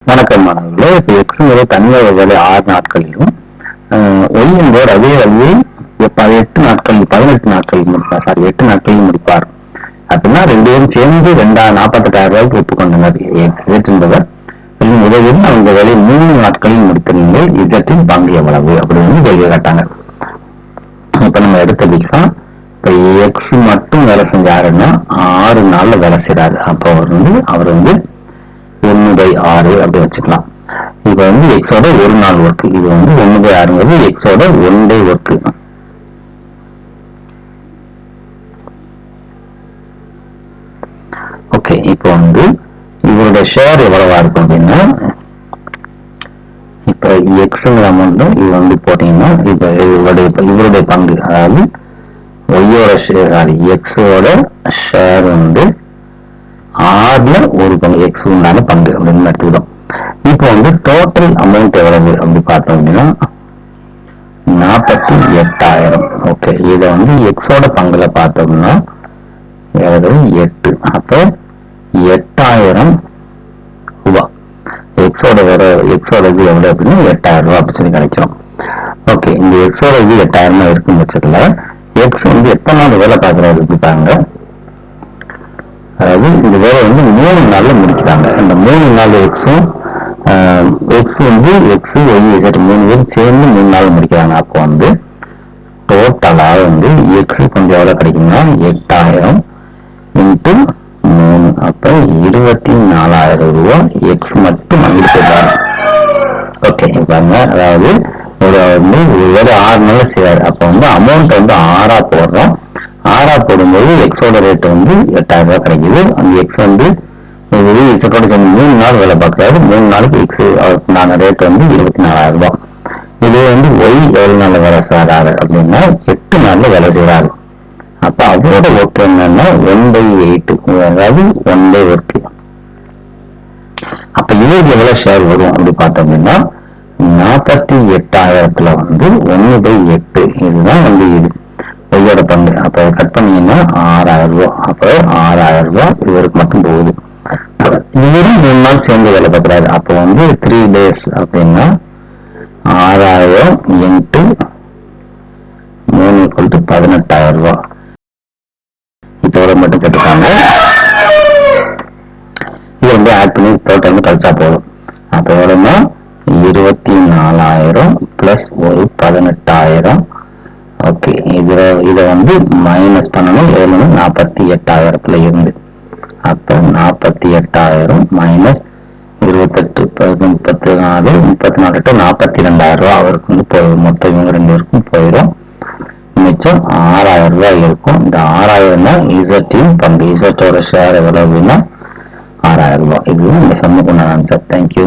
வணக்கம் மாணவர்களே. இப்போ எக்ஸுங்கிற தனியாக வேலை 6 நாட்களிலும் ஒய் என்பவர் அதே வழியை 8 நாட்களில் முடிப்பார். 8 நாட்களில் முடிப்பார் அப்படின்னா 2 பேரும் சேர்ந்து 48,000 ரூபாய்க்கு ஒப்புக்கொண்டனர். இசட் என்பவர் உதவியில் அவங்க வேலையை 3 நாட்களில் முடித்திருந்தீர்கள். இசட்டின் பங்கு எவ்வளவு அப்படின்னு கேள்வி கேட்டாங்க. இப்ப நம்ம எடுத்துக்கலாம். இப்ப எக்ஸ் மட்டும் வேலை செஞ்சாருன்னா 6 நாள்ல வேலை செய்யறாரு. அப்போ அவர் 1/6 அப்படி வச்சுக்கலாம். இப்ப எக்ஸோட ஒரு நாள் ஒர்க். இது 1/6 எக்ஸோட 1 டே ஒர்க். ஓகே, இப்போ இவருடைய ஷேர் எவ்வளவா இருக்கும் அப்படின்னா, இப்ப எக்ஸுங்கிற அமௌண்ட் இது போட்டீங்கன்னா இப்ப இவருடைய பங்கு, அதாவது ஒய்யோட ஷேர், எக்ஸோட ஷேர் 6ல ஒரு பங்கு, எக்ஸ் உண்டான பங்கு அப்படின்னு எடுத்துக்கிட்டோம். இப்போ டோட்டல் அமௌண்ட் எவ்வளவு அப்படி பார்த்தோம் அப்படின்னா 48,000. ஓகே, இதை எக்ஸோட பங்குல பார்த்தோம்னா 8. அப்ப 8,000 ரூபாய். எக்ஸோட இது எவ்வளவு அப்படின்னா 8,000 ரூபாய் அப்படி சொல்லி கிடைச்சிடும். ஓகே, இந்த எக்ஸோட இது 8,000 இருக்கும் பட்சத்துல எக்ஸ் எத்தனை நாள் வேலை பார்க்கறாரு இப்படி பாருங்க. அதாவது இந்த வேலை 3 நாள்ல முடிக்கிறாங்க. இந்த 3 நாள் எக்ஸும் எக்ஸ் ஒய் இசட் 3 பேரும் சேர்ந்து 3 நாள் முடிக்கிறாங்க. அப்போ டோட்டலா எக்ஸ் கொஞ்சம் எவ்வளவு கிடைக்கும்னா 8,000 இன்ட்டு 3, அப்ப 24,000 ரூபாய் எக்ஸ் மட்டும் போயிட்டாரு. ஓகே, பாருங்க, அதாவது ஒரு வேலை 6 நாள் செய்வாரு. அப்ப அமௌண்ட் 6ஆ போடுறோம். 6ஆ போடும்போது எக்ஸோட ரேட் 8,000 ரூபாய் கிடைக்குது. அந்த எக்ஸ் இசட்டோட 3 நாள் வேலை பார்க்கறாரு. 3 நாளுக்கு எக்ஸ் அவருக்குண்டான ரேட் 24,000 ரூபாய். இது ஒய் எவ்வளவு நாள்ல வேலை செய்யறாரு அப்படின்னா 8 நாள்ல வேலை செய்யறாரு. அப்ப அவரோட ஒர்க் என்னன்னா 1/8, அதாவது 1 டே ஒர்க். அப்ப இவருக்கு எவ்வளவு ஷேர் வரும் அப்படி பார்த்தோம் அப்படின்னா 48,000த்துல 1/8 இதுதான் இது ஒய்யோட பங்கு. அப்ப கட் பண்ணீங்கன்னா 6,000 ரூபாய். அப்ப 6,000 ரூபாய் இவருக்கு மட்டும் போகுது. இவரும் 3 நாள் சேர்ந்து வேலை பார்க்கிறாரு. அப்போ 3 டேஸ் அப்படின்னா 6,000 இன்ட்டு 3 18,000 ரூபாய். இதோட மட்டும் கேட்டுக்காங்க. இது ஆட் பண்ணி டோட்டல் கழிச்சா போதும். அப்ப எவ்வளவுன்னா 24,000 பிளஸ் ஒரு 18,000. ஓகே, இதை மைனஸ் பண்ணணும். 48,000த்துல இருந்து. அப்ப 48,000 மைனஸ் 28, 34, 42,000 ரூபாய் அவருக்கு போயிடும். மொத்தம் இவங்க 2 பேருக்கும் போயிடும். மிச்சம் 6,000 ரூபாய் இருக்கும். இந்த 6,000 தான் இசட்டின் பங்கு. இசட்டோட ஷேர் எவ்வளவு அப்படின்னா 6,000 ரூபாய். இது இந்த சம்முக்குண்டான ஆன்சர். தேங்க்யூ.